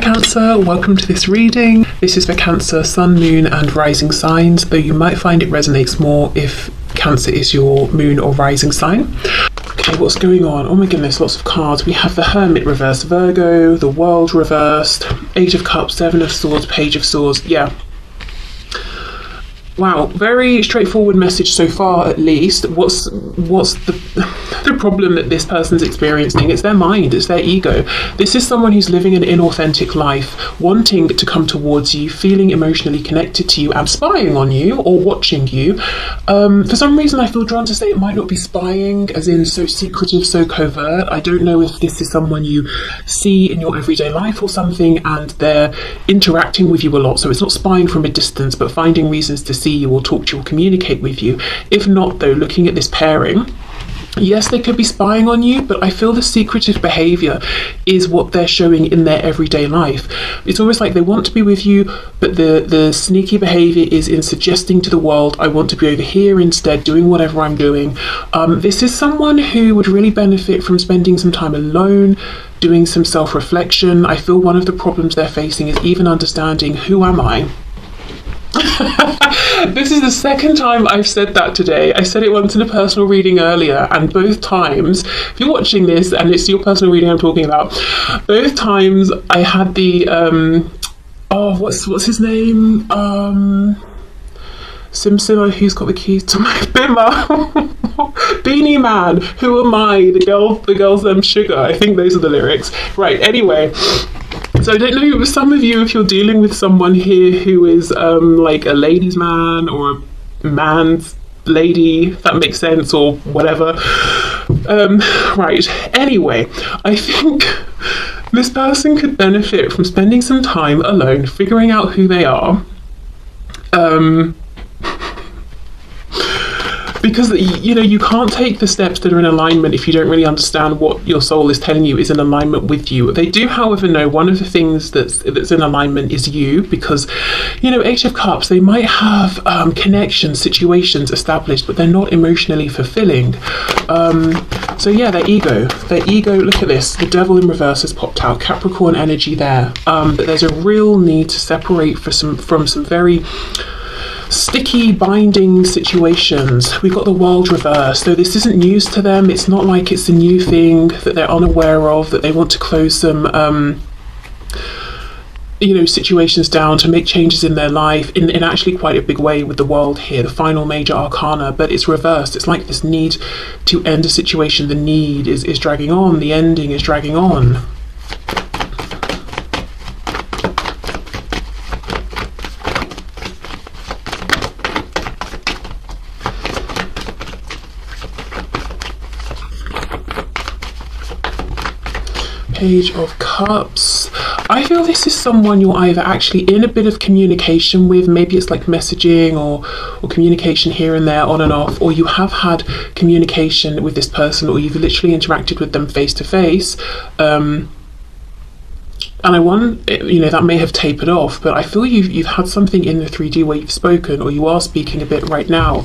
Cancer, welcome to this reading. This is for Cancer, Sun, Moon and Rising signs, though you might find it resonates more if Cancer is your moon or rising sign. Okay, what's going on? Oh my goodness, lots of cards. We have the Hermit reversed, Virgo, the World reversed, Eight of Cups, Seven of Swords, Page of Swords. Yeah. Wow, very straightforward message so far, at least. What's the problem that this person's experiencing? It's their mind, it's their ego. This is someone who's living an inauthentic life, wanting to come towards you, feeling emotionally connected to you and spying on you or watching you. For some reason I feel drawn to say it might not be spying, as in so secretive, so covert. I don't know if this is someone you see in your everyday life or something and they're interacting with you a lot, so it's not spying from a distance but finding reasons to see you or talk to you or communicate with you. If not, though, looking at this pairing, yes, they could be spying on you, but I feel the secretive behaviour is what they're showing in their everyday life. It's almost like they want to be with you, but the sneaky behaviour is in suggesting to the world, I want to be over here instead, doing whatever I'm doing. This is someone who would really benefit from spending some time alone, doing some self-reflection. I feel one of the problems they're facing is even understanding, who am I? This is the second time I've said that today. I said it once in a personal reading earlier, and both times, if you're watching this and it's your personal reading I'm talking about, both times I had the what's his name? Simpson, who's got the keys to my bimmer? Beanie Man, who am I? The girl's sugar. I think those are the lyrics. Right, anyway. So I don't know, some of you, if you're dealing with someone here who is like a ladies' man or a man's lady, if that makes sense, or whatever. Right, anyway, I think this person could benefit from spending some time alone, figuring out who they are. Because, you know, you can't take the steps that are in alignment if you don't really understand what your soul is telling you is in alignment with you. They do, however, know one of the things that's in alignment is you, because, you know, Eight of Cups, they might have connections, situations established, but they're not emotionally fulfilling. So yeah, their ego, look at this, the Devil in reverse has popped out, Capricorn energy there. But there's a real need to separate from some very sticky binding situations. We've got the World reversed, so this isn't news to them. It's not like it's a new thing that they're unaware of, that they want to close some you know, situations down, to make changes in their life in actually quite a big way with the World here, the final major arcana, but it's reversed. It's like this need to end a situation. The need is dragging on, the ending is dragging on. Page of Cups. I feel this is someone you're either actually in a bit of communication with, maybe it's like messaging or communication here and there, on and off, or you have had communication with this person, or you've literally interacted with them face to face. And I wonder, you know, that may have tapered off, but I feel you've had something in the 3D where you've spoken, or you are speaking a bit right now.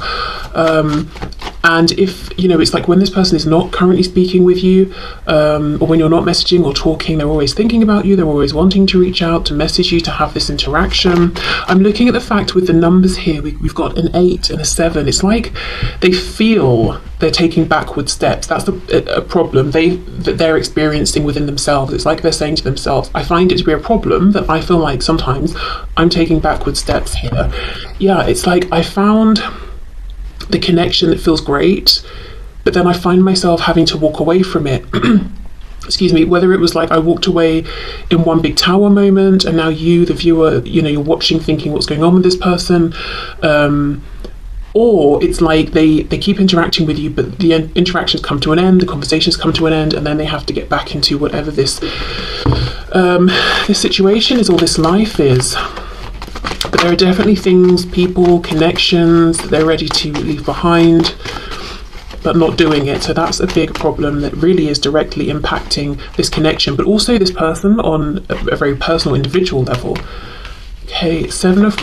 And if, you know, it's like when this person is not currently speaking with you, or when you're not messaging or talking, they're always thinking about you, they're always wanting to reach out, to message you, to have this interaction. I'm looking at the fact with the numbers here, we've got an 8 and a 7. It's like they feel they're taking backward steps. That's a problem that they're experiencing within themselves. It's like they're saying to themselves, I find it to be a problem that I feel like sometimes I'm taking backward steps here. Yeah, it's like I found the connection that feels great, but then I find myself having to walk away from it. Excuse me, whether it was like I walked away in one big tower moment and now you, the viewer, you know, you're watching thinking what's going on with this person, or it's like they keep interacting with you, but the interactions come to an end, the conversations come to an end, and then they have to get back into whatever this situation is, or this life is. But there are definitely things, people, connections that they're ready to leave behind, but not doing it. So that's a big problem that really is directly impacting this connection, but also this person on a very personal, individual level. Okay, Seven of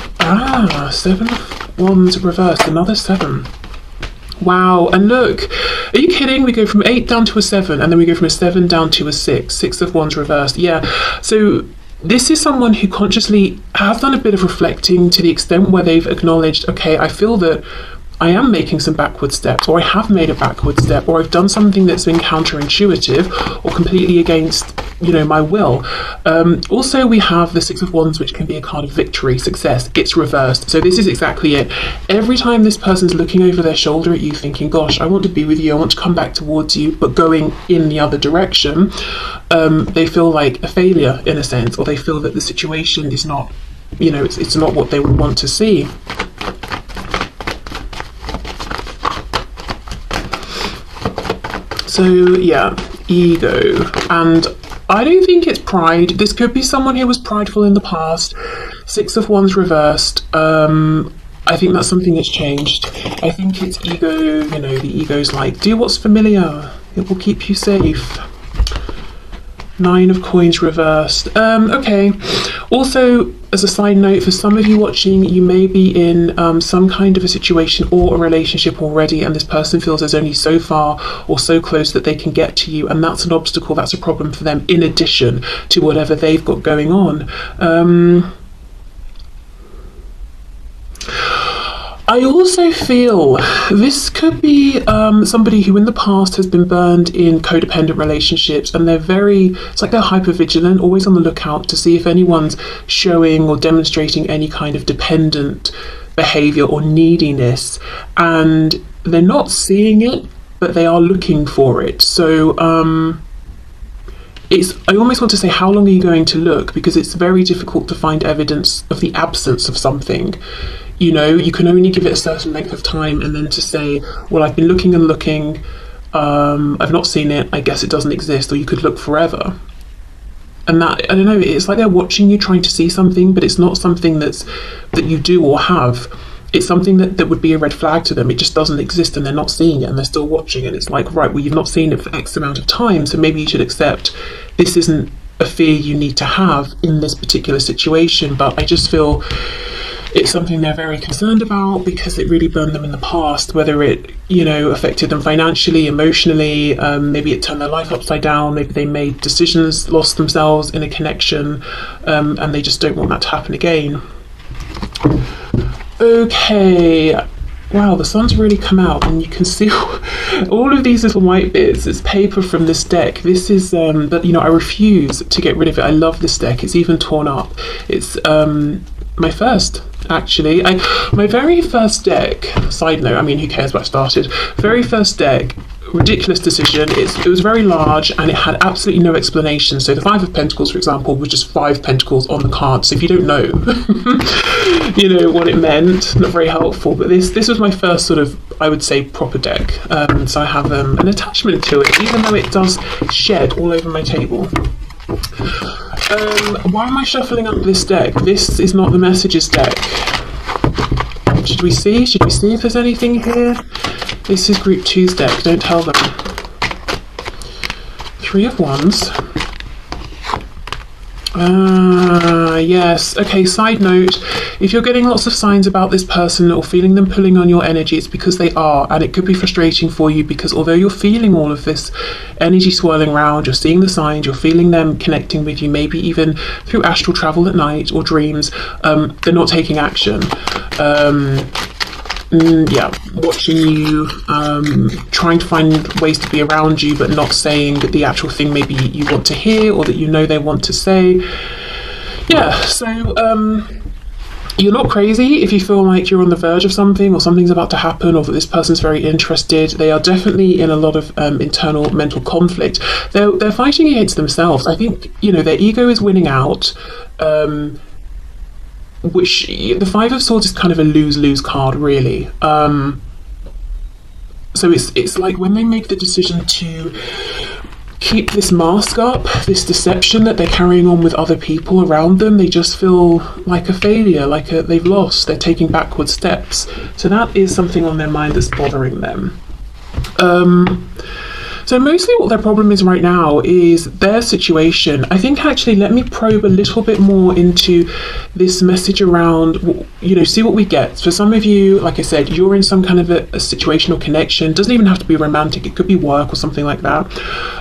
Wands reversed, another 7. Wow, and look, are you kidding? We go from 8 down to a 7, and then we go from a 7 down to a 6. 6 of Wands reversed. Yeah, so this is someone who consciously has done a bit of reflecting to the extent where they've acknowledged, okay, I feel that I am making some backward steps, or I have made a backward step, or I've done something that's been counterintuitive or completely against, my will. Also, we have the Six of Wands, which can be a card of victory, success. It's reversed. So this is exactly it. Every time this person's looking over their shoulder at you thinking, gosh, I want to be with you, I want to come back towards you, but going in the other direction, they feel like a failure in a sense, or they feel that the situation is not, it's not what they would want to see. So yeah, ego. And I don't think it's pride. This could be someone who was prideful in the past. Six of Wands reversed. I think that's something that's changed. I think it's ego, the ego's like, do what's familiar. It will keep you safe. Nine of Coins reversed. Okay. Also, as a side note, for some of you watching, you may be in some kind of a situation or a relationship already, and this person feels there's only so far or so close that they can get to you, and that's an obstacle, that's a problem for them, in addition to whatever they've got going on. I also feel this could be somebody who in the past has been burned in codependent relationships, and it's like they're hyper-vigilant, always on the lookout to see if anyone's showing or demonstrating any kind of dependent behavior or neediness, and they're not seeing it, but they are looking for it. So I almost want to say, how long are you going to look? Because it's very difficult to find evidence of the absence of something. You can only give it a certain length of time, and then to say, well, I've been looking and looking, I've not seen it, I guess it doesn't exist, or you could look forever. And that, I don't know, it's like they're watching you trying to see something, but it's not something that you do or have. It's something that would be a red flag to them. It just doesn't exist, and they're not seeing it, and they're still watching, and it's like, right, well, you've not seen it for X amount of time, so maybe you should accept this isn't a fear you need to have in this particular situation. But I just feel it's something they're very concerned about because it really burned them in the past, whether it, affected them financially, emotionally, maybe it turned their life upside down, maybe they made decisions, lost themselves in a connection, and they just don't want that to happen again. Okay, wow, the sun's really come out, and you can see all of these little white bits. It's paper from this deck. This is, but I refuse to get rid of it. I love this deck. It's even torn up. It's my first, actually. My very first deck, side note, who cares what I started? Very first deck, ridiculous decision. It was very large, and it had absolutely no explanation. So the Five of Pentacles, for example, was just 5 pentacles on the card. So if you don't know, what it meant, not very helpful. But this was my first sort of, I would say, proper deck. So I have an attachment to it, even though it does shed all over my table. Why am I shuffling up this deck? This is not the messages deck. Should we see if there's anything here? This is Group 2's deck, don't tell them. Three of Wands. Yes. Okay, side note, if you're getting lots of signs about this person or feeling them pulling on your energy, it's because they are, and it could be frustrating for you because although you're feeling all of this energy swirling around, you're seeing the signs, you're feeling them connecting with you, maybe even through astral travel at night or dreams, they're not taking action. Watching you, trying to find ways to be around you, but not saying the actual thing maybe you want to hear or that they want to say. Yeah, so you're not crazy if you feel like you're on the verge of something or something's about to happen or that this person's very interested. They are definitely in a lot of internal mental conflict. They're fighting against themselves. I think, their ego is winning out. Which the Five of Swords is kind of a lose-lose card, really. So it's like when they make the decision to keep this mask up, this deception that they're carrying on with other people around them, they just feel like a failure, they've lost, they're taking backward steps. So that is something on their mind that's bothering them. So mostly what their problem is right now is their situation. I think actually let me probe a little bit more into this message around, see what we get. For some of you, like I said, you're in some kind of a situational connection. Doesn't even have to be romantic. It could be work or something like that.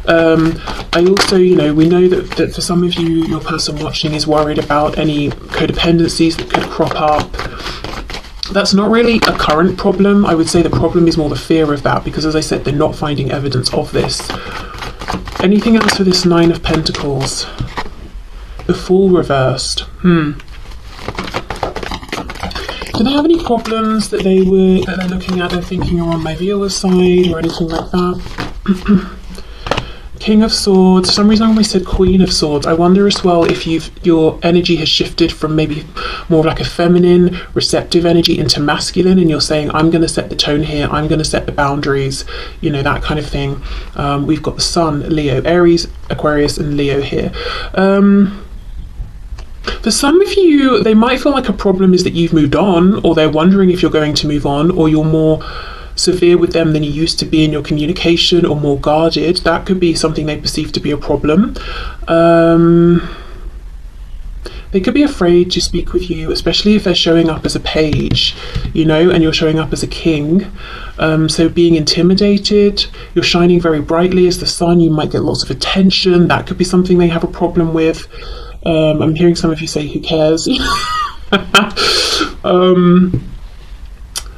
I also, we know that for some of you, your person watching is worried about any codependencies that could crop up. That's not really a current problem. I would say the problem is more the fear of that, because as I said, they're not finding evidence of this. Anything else for this Nine of Pentacles? The Fool reversed. Do they have any problems that they're looking at, they're thinking are on my viewer's side or anything like that? King of Swords. For some reason I always said Queen of Swords. I wonder as well if your energy has shifted from maybe more like a feminine, receptive energy into masculine, and you're saying, I'm going to set the tone here, I'm going to set the boundaries, that kind of thing. We've got the Sun, Leo, Aries, Aquarius, and Leo here. For some of you, they might feel like a problem is that you've moved on, or they're wondering if you're going to move on, or you're more severe with them than you used to be in your communication, or more guarded. That could be something they perceive to be a problem. They could be afraid to speak with you, especially if they're showing up as a page, and you're showing up as a king. So being intimidated, you're shining very brightly as the sun, you might get lots of attention. That could be something they have a problem with. I'm hearing some of you say, who cares?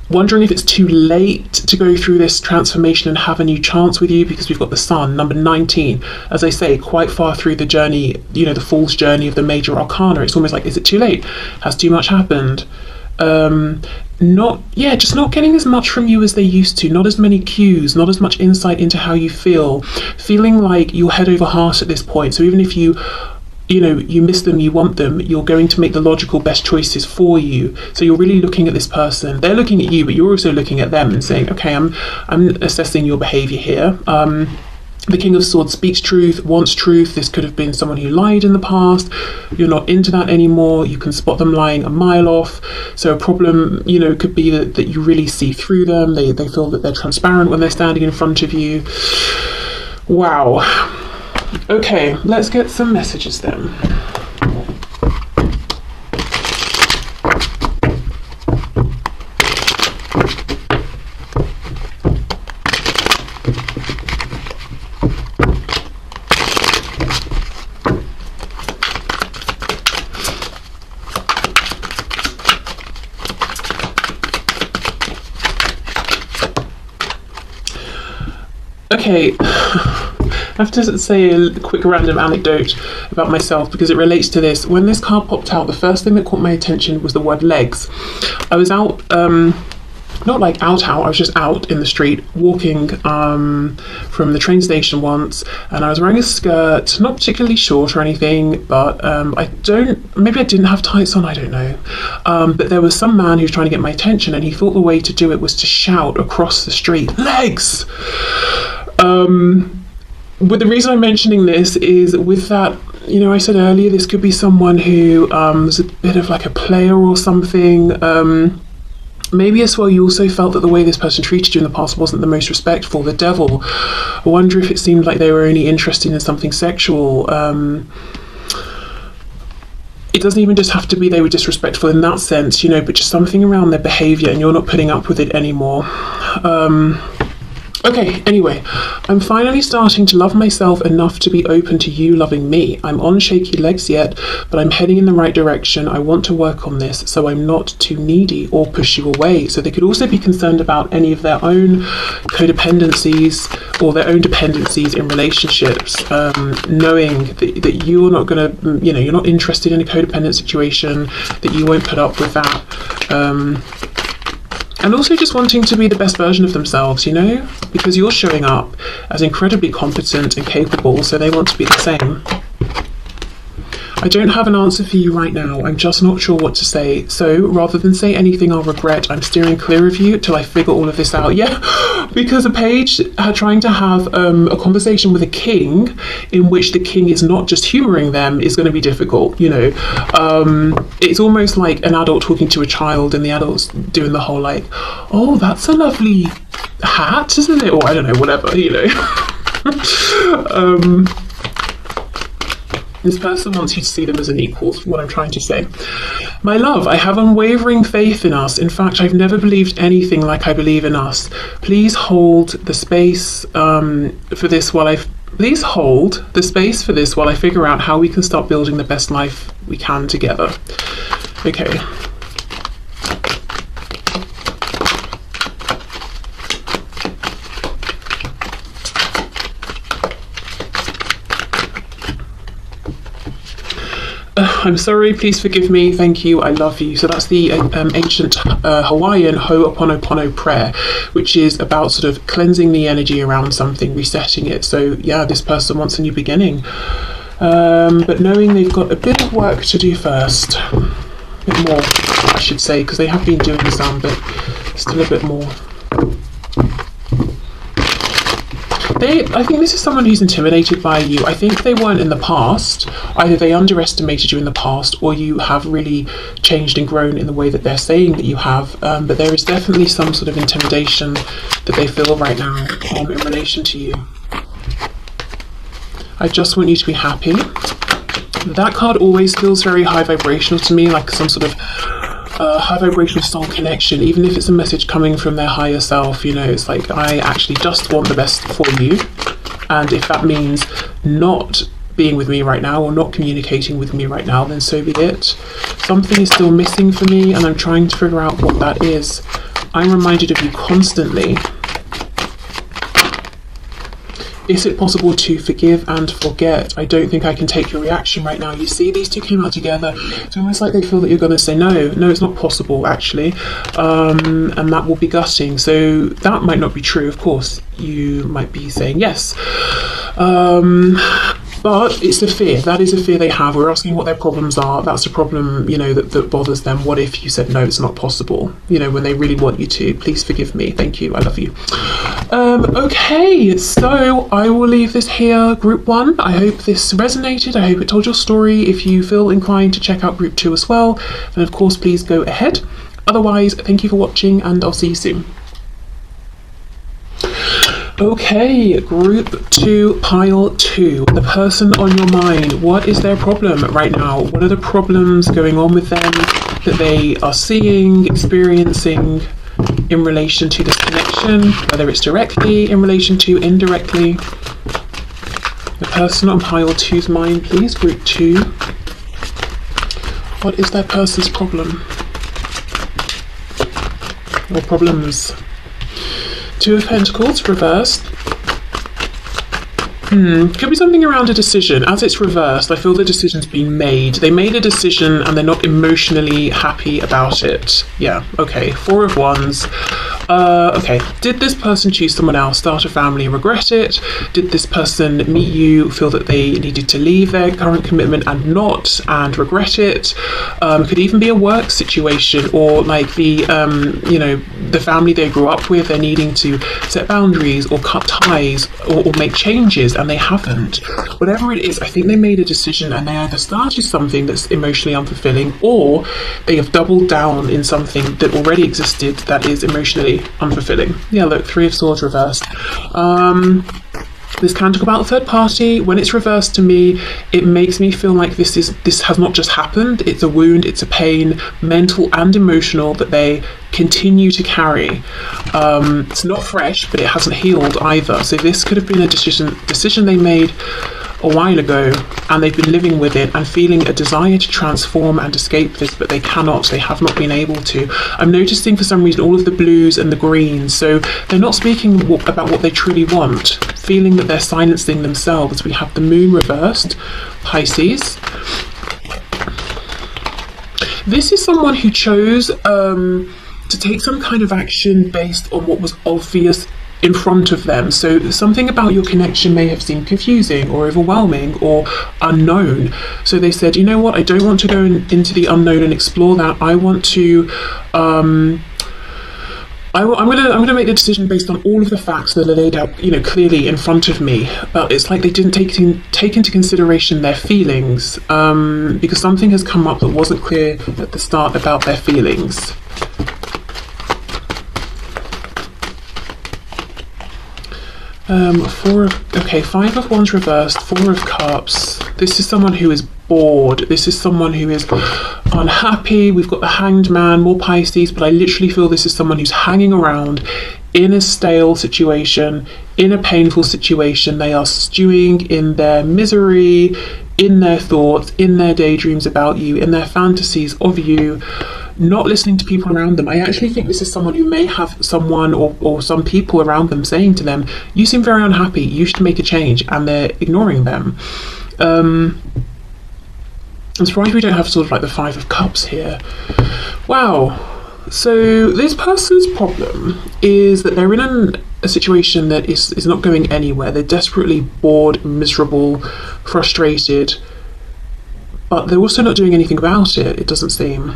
Wondering if it's too late to go through this transformation and have a new chance with you, because we've got the Sun, number 19. As I say, quite far through the journey, the Fool's journey of the major arcana. It's almost like, is it too late? Has too much happened? Just not getting as much from you as they used to. Not as many cues, not as much insight into how you feel. Feeling like you're head over heart at this point. So even if you miss them, you want them, you're going to make the logical best choices for you. So you're really looking at this person. They're looking at you, but you're also looking at them and saying, okay, I'm assessing your behavior here. The King of Swords speaks truth, wants truth. This could have been someone who lied in the past. You're not into that anymore. You can spot them lying a mile off. So a problem, could be that you really see through them. They feel that they're transparent when they're standing in front of you. Wow. Okay, let's get some messages then. Okay. I have to say a quick random anecdote about myself, because it relates to this. When this card popped out, the first thing that caught my attention was the word legs. I was out, not like out, I was just out in the street walking from the train station once, and I was wearing a skirt, not particularly short or anything, but maybe I didn't have tights on, I don't know. But there was some man who was trying to get my attention, and he thought the way to do it was to shout across the street, legs! But the reason I'm mentioning this is with that, I said earlier, this could be someone who was a bit of like a player or something. Maybe as well you also felt that the way this person treated you in the past wasn't the most respectful. The Devil. I wonder if it seemed like they were only interested in something sexual. It doesn't even just have to be they were disrespectful in that sense, but just something around their behaviour, and you're not putting up with it anymore. Okay, anyway, I'm finally starting to love myself enough to be open to you loving me. I'm on shaky legs yet, but I'm heading in the right direction. I want to work on this so I'm not too needy or push you away. So they could also be concerned about any of their own codependencies or their own dependencies in relationships, knowing that you're not going to, you're not interested in a codependent situation, that you won't put up with that. And also just wanting to be the best version of themselves, because you're showing up as incredibly competent and capable, so they want to be the same. I don't have an answer for you right now. I'm just not sure what to say. So rather than say anything I'll regret, I'm steering clear of you till I figure all of this out. Yeah, because a page trying to have a conversation with a king in which the king is not just humouring them is going to be difficult, It's almost like an adult talking to a child and the adult's doing the whole like, oh, that's a lovely hat, isn't it? Or I don't know, whatever, This person wants you to see them as an equal, is what I'm trying to say. My love, I have unwavering faith in us. In fact, I've never believed anything like I believe in us. Please hold the space for this while I figure out how we can start building the best life we can together. Okay. I'm sorry, please forgive me, thank you, I love you. So that's the ancient Hawaiian Ho'oponopono prayer, which is about sort of cleansing the energy around something, resetting it. So yeah, this person wants a new beginning. But knowing they've got a bit of work to do first. A bit more, I should say, because they have been doing some, but still a bit more. I think this is someone who's intimidated by you. I think they weren't in the past. Either they underestimated you in the past, or you have really changed and grown in the way that they're saying that you have. But there is definitely some sort of intimidation that they feel right now in relation to you. I just want you to be happy. That card always feels very high vibrational to me, like some sort of high vibrational soul connection, even if it's a message coming from their higher self. You know, it's like, I actually just want the best for you, and if that means not being with me right now or not communicating with me right now, then so be it. Something is still missing for me, and I'm trying to figure out what that is. I'm reminded of you constantly. Is it possible to forgive and forget? I don't think I can take your reaction right now. You see, these two came out together. It's almost like they feel that you're going to say no. No, it's not possible, actually. And that will be gutting. So that might not be true, of course. You might be saying yes. But it's a fear. That is a fear they have. We're asking what their problems are. That's a problem, you know, that bothers them. What if you said, no, it's not possible? You know, when they really want you to. Please forgive me. Thank you. I love you. Okay, so I will leave this here, group 1. I hope this resonated. I hope it told your story. If you feel inclined to check out group 2 as well, then of course, please go ahead. Otherwise, thank you for watching, and I'll see you soon. Okay, group 2, pile 2. The person on your mind, what is their problem right now? What are the problems going on with them that they are seeing, experiencing in relation to this connection, whether it's directly, in relation to indirectly? The person on pile 2's mind, please, group 2. What is that person's problem? Or problems? 2 of Pentacles, reversed. Could be something around a decision. As it's reversed, I feel the decision's been made. They made a decision and they're not emotionally happy about it. Yeah, okay. 4 of Wands. Okay. Did this person choose someone else, start a family, regret it? Did this person meet you, feel that they needed to leave their current commitment and not, and regret it? Could even be a work situation, or like the, you know, the family they grew up with, they're needing to set boundaries or cut ties or make changes, and they haven't. Whatever it is, I think they made a decision and they either started something that's emotionally unfulfilling, or they have doubled down in something that already existed that is emotionally unfulfilling. Yeah, look, 3 of Swords reversed. This can talk about a third party. When it's reversed to me, it makes me feel like this has not just happened. It's a wound, it's a pain, mental and emotional, that they continue to carry. It's not fresh, but it hasn't healed either. So this could have been a decision they made a while ago, and they've been living with it and feeling a desire to transform and escape this, but they cannot. They have not been able to. I'm noticing for some reason all of the blues and the greens, so they're not speaking about what they truly want, feeling that they're silencing themselves. We have the moon reversed, Pisces. This is someone who chose to take some kind of action based on what was obvious in front of them. So something about your connection may have seemed confusing or overwhelming or unknown. So they said, you know what, I don't want to go into the unknown and explore that. I want to I'm going to make the decision based on all of the facts that are laid out, you know, clearly in front of me. But it's like they didn't take into consideration their feelings, because something has come up that wasn't clear at the start about their feelings. Five of Wands reversed, Four of Cups. This is someone who is bored. This is someone who is unhappy. We've got the Hanged Man, more Pisces, but I literally feel this is someone who's hanging around in a stale situation, in a painful situation. They are stewing in their misery, in their thoughts, in their daydreams about you, in their fantasies of you, not listening to people around them. I actually think this is someone who may have someone or some people around them saying to them, you seem very unhappy, you should make a change, and they're ignoring them. I'm surprised we don't have sort of like the Five of Cups here. Wow. So this person's problem is that they're in a situation that is not going anywhere. They're desperately bored, miserable, frustrated, but they're also not doing anything about it, it doesn't seem.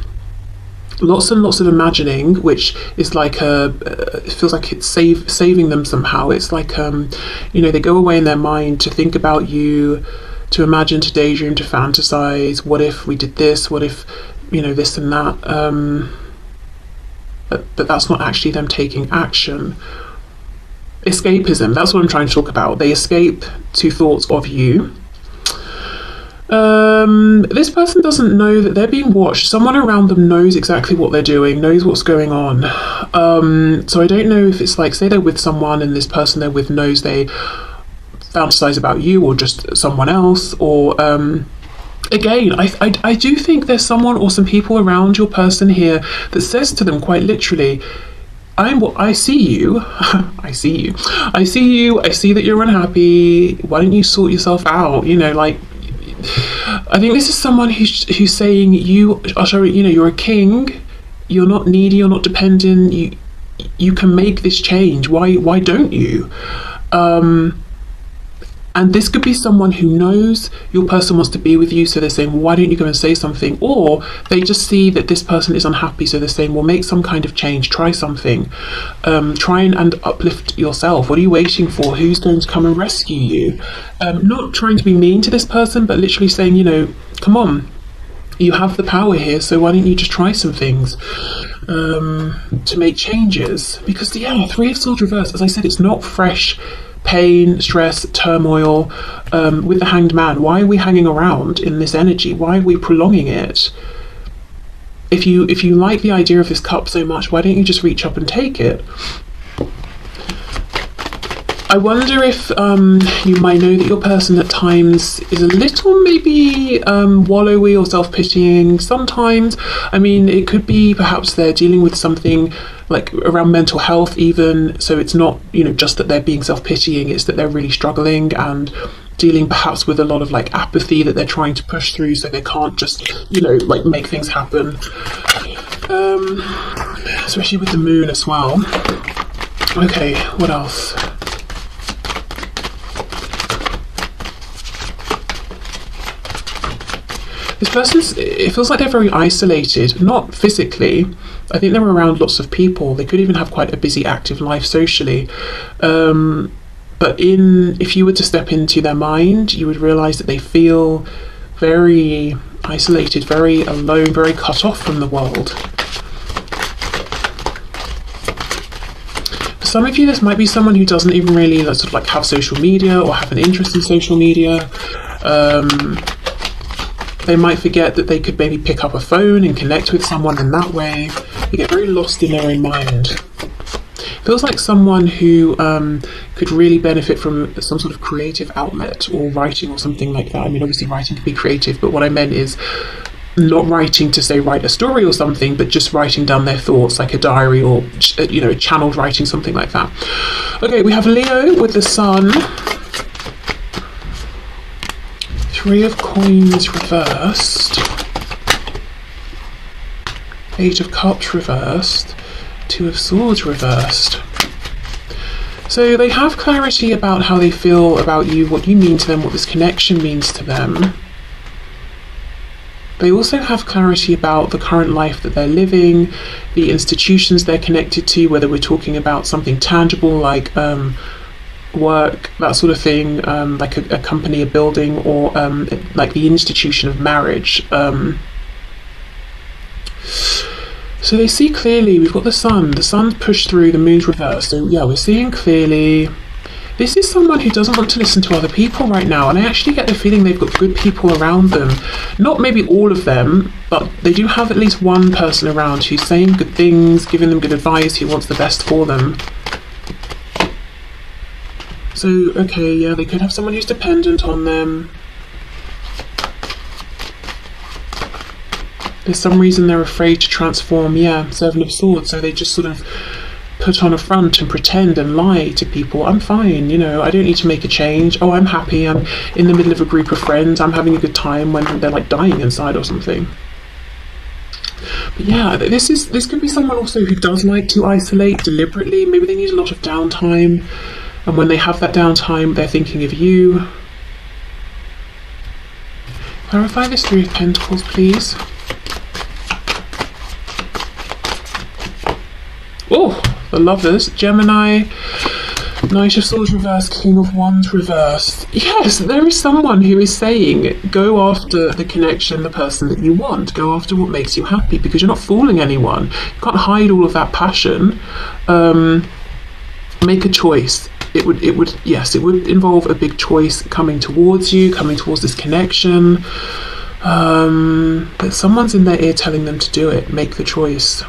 Lots and lots of imagining, which is like it feels like it's saving them somehow. It's like they go away in their mind to think about you, to imagine, to daydream, to fantasize. What if we did this? What if this and that? But that's not actually them taking action. Escapism, that's what I'm trying to talk about. They escape to thoughts of you. This person doesn't know that they're being watched. Someone around them knows exactly what they're doing, knows what's going on. So I don't know if it's like, say they're with someone and this person they're with knows they fantasize about you or just someone else, or again, I do think there's someone or some people around your person here that says to them quite literally, I see you. I see you. I see you. I see that you're unhappy. Why don't you sort yourself out? I think this is someone who's saying you are showing, you're a king. You're not needy. You're not dependent. You can make this change. Why don't you? And this could be someone who knows your person wants to be with you, so they're saying, why don't you go and say something? Or they just see that this person is unhappy, so they're saying, well, make some kind of change, try something, try and uplift yourself. What are you waiting for? Who's going to come and rescue you? Not trying to be mean to this person, but literally saying, come on, you have the power here, so why don't you just try some things to make changes? Because Three of Swords reversed, as I said, it's not fresh pain, stress, turmoil. With the Hanged Man, why are we hanging around in this energy? Why are we prolonging it? If you like the idea of this cup so much, why don't you just reach up and take it? I wonder if you might know that your person at times is a little maybe wallowy or self-pitying sometimes. I mean, it could be perhaps they're dealing with something like around mental health even, so it's not just that they're being self-pitying, it's that they're really struggling and dealing perhaps with a lot of like apathy that they're trying to push through, so they can't just like make things happen, especially with the moon as well. Okay, what else? This person's, it feels like they're very isolated, not physically. I think they're around lots of people. They could even have quite a busy, active life socially. But if you were to step into their mind, you would realise that they feel very isolated, very alone, very cut off from the world. For some of you, this might be someone who doesn't even really sort of like have social media or have an interest in social media. They might forget that they could maybe pick up a phone and connect with someone in that way. They get very lost in their own mind. Feels like someone who could really benefit from some sort of creative outlet or writing or something like that. I mean, obviously writing can be creative, but what I meant is not writing to say write a story or something, but just writing down their thoughts like a diary or channeled writing, something like that. Okay, we have Leo with the Sun. Three of Coins reversed, Eight of Cups reversed, Two of Swords reversed. So they have clarity about how they feel about you, what you mean to them, what this connection means to them. They also have clarity about the current life that they're living, the institutions they're connected to, whether we're talking about something tangible like work, that sort of thing, like a company, a building, or like the institution of marriage. So they see clearly. We've got the sun's pushed through, the moon's reversed, so we're seeing clearly. This is someone who doesn't want to listen to other people right now, and I actually get the feeling they've got good people around them. Not maybe all of them, but they do have at least one person around who's saying good things, giving them good advice, who wants the best for them. So, okay, yeah, they could have someone who's dependent on them. There's some reason they're afraid to transform, yeah, Seven of Swords, so they just sort of put on a front and pretend and lie to people. I'm fine, you know, I don't need to make a change. Oh, I'm happy, I'm in the middle of a group of friends, I'm having a good time, when they're like dying inside or something. But yeah, this could be someone also who does like to isolate deliberately. Maybe they need a lot of downtime, and when they have that downtime, they're thinking of you. Clarify this Three of Pentacles, please. Oh, the Lovers, Gemini, Knight of Swords reversed, King of Wands reversed. Yes, there is someone who is saying, go after the connection, the person that you want. Go after what makes you happy, because you're not fooling anyone. You can't hide all of that passion. Make a choice. It would involve a big choice coming towards you, coming towards this connection. But someone's in their ear telling them to do it. Make the choice.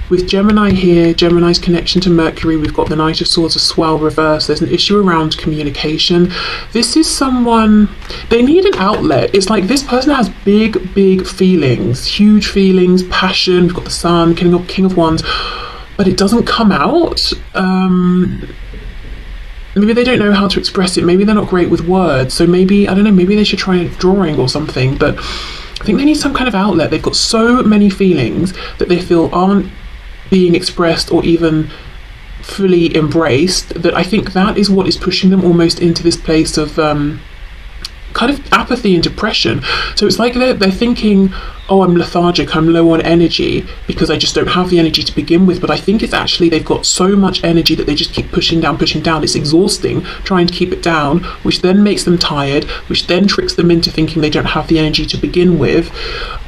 With Gemini here, Gemini's connection to Mercury, we've got the Knight of Swords as well reversed. There's an issue around communication. This is someone, they need an outlet. It's like this person has big feelings, huge feelings, passion. We've got the Sun, King of Wands, but it doesn't come out. Maybe they don't know how to express it. Maybe they're not great with words. So maybe, I don't know, maybe they should try drawing or something. But I think they need some kind of outlet. They've got so many feelings that they feel aren't being expressed or even fully embraced, that I think that is what is pushing them almost into this place of kind of apathy and depression. So it's like they're thinking, oh, I'm lethargic, I'm low on energy because I just don't have the energy to begin with. But I think it's actually they've got so much energy that they just keep pushing down. It's exhausting trying to keep it down, which then makes them tired, which then tricks them into thinking they don't have the energy to begin with.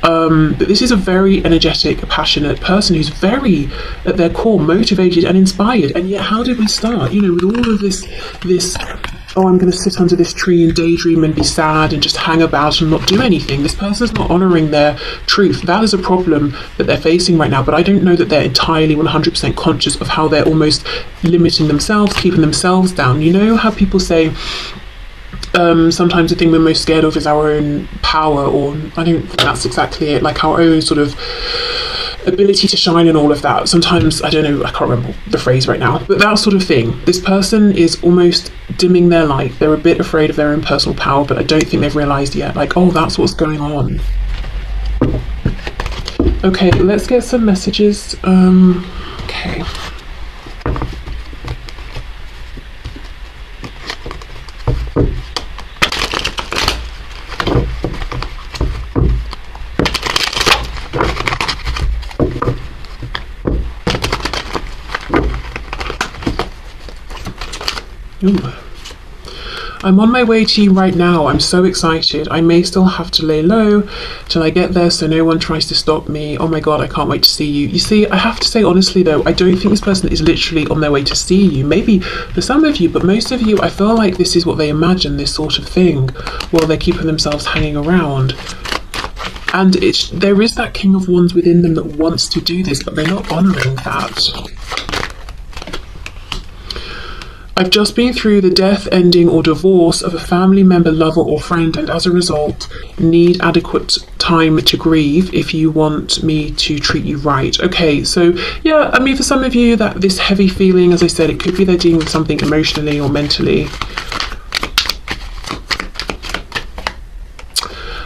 But this is a very energetic, passionate person who's very, at their core, motivated and inspired. And yet, how did we start? You know, with all of this, oh, I'm going to sit under this tree and daydream and be sad and just hang about and not do anything. This person's not honouring their truth. That is a problem that they're facing right now, but I don't know that they're entirely 100% conscious of how they're almost limiting themselves, keeping themselves down. You know how people say, sometimes the thing we're most scared of is our own power, or I don't think that's exactly it, like our own sort of ability to shine and all of that. Sometimes, I don't know, I can't remember the phrase right now, but that sort of thing. This person is almost dimming their light. They're a bit afraid of their own personal power, but I don't think they've realised yet, like, oh, that's what's going on. Okay, let's get some messages. Okay. Ooh. I'm on my way to you right now. I'm so excited. I may still have to lay low till I get there so no one tries to stop me. Oh my god, I can't wait to see you. You see, I have to say honestly though, I don't think this person is literally on their way to see you. Maybe for some of you, but most of you, I feel like this is what they imagine, this sort of thing, while they're keeping themselves hanging around. And there is that King of Wands within them that wants to do this, but they're not honouring that. I've just been through the death, ending or divorce of a family member, lover or friend, and as a result need adequate time to grieve if you want me to treat you right. Okay, so yeah, I mean, for some of you, that this heavy feeling, as I said, it could be they're dealing with something emotionally or mentally.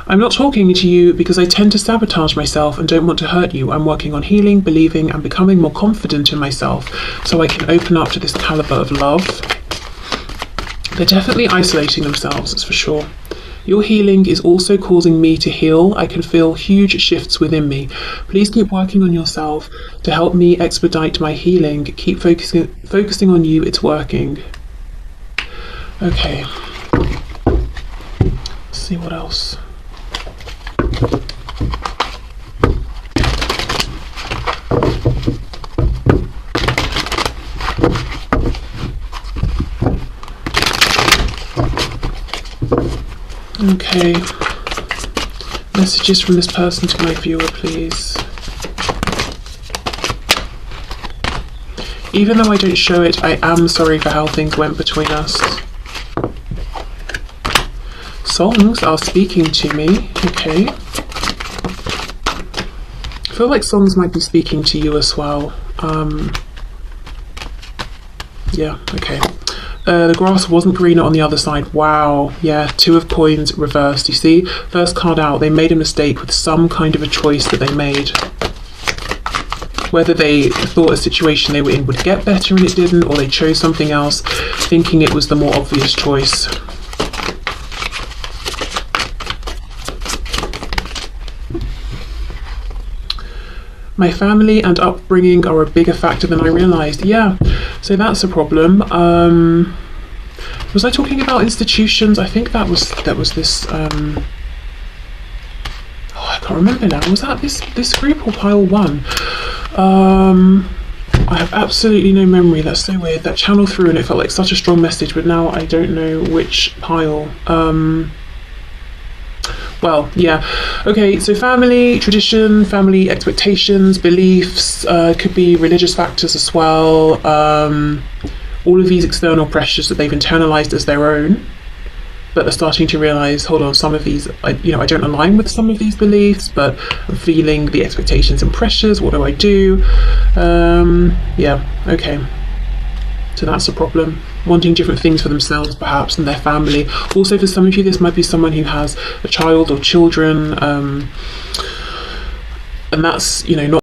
I'm not talking to you because I tend to sabotage myself and don't want to hurt you. I'm working on healing, believing and becoming more confident in myself so I can open up to this caliber of love. They're definitely isolating themselves, that's for sure. Your healing is also causing me to heal. I can feel huge shifts within me. Please keep working on yourself to help me expedite my healing. Keep focusing on you, it's working. Okay. Let's see what else. Okay. Messages from this person to my viewer, please. Even though I don't show it, I am sorry for how things went between us. Songs are speaking to me. Okay. I feel like songs might be speaking to you as well. Yeah, okay. The grass wasn't greener on the other side. Wow. Yeah, 2 of coins reversed. You see, first card out, they made a mistake with some kind of a choice that they made. Whether they thought a situation they were in would get better and it didn't, or they chose something else, thinking it was the more obvious choice. My family and upbringing are a bigger factor than I realised. Yeah, so that's a problem. Was I talking about institutions? I think that was this. Oh, I can't remember now. Was that this group or pile 1? I have absolutely no memory. That's so weird. That channel through and it felt like such a strong message, but now I don't know which pile. Well, yeah. Okay, so family, tradition, family expectations, beliefs, could be religious factors as well. All of these external pressures that they've internalized as their own, but they're starting to realize, hold on, some of these, I don't align with some of these beliefs, but I'm feeling the expectations and pressures. What do I do? Yeah, okay. So that's a problem. Wanting different things for themselves, perhaps, and their family. Also, for some of you, this might be someone who has a child or children, and that's, not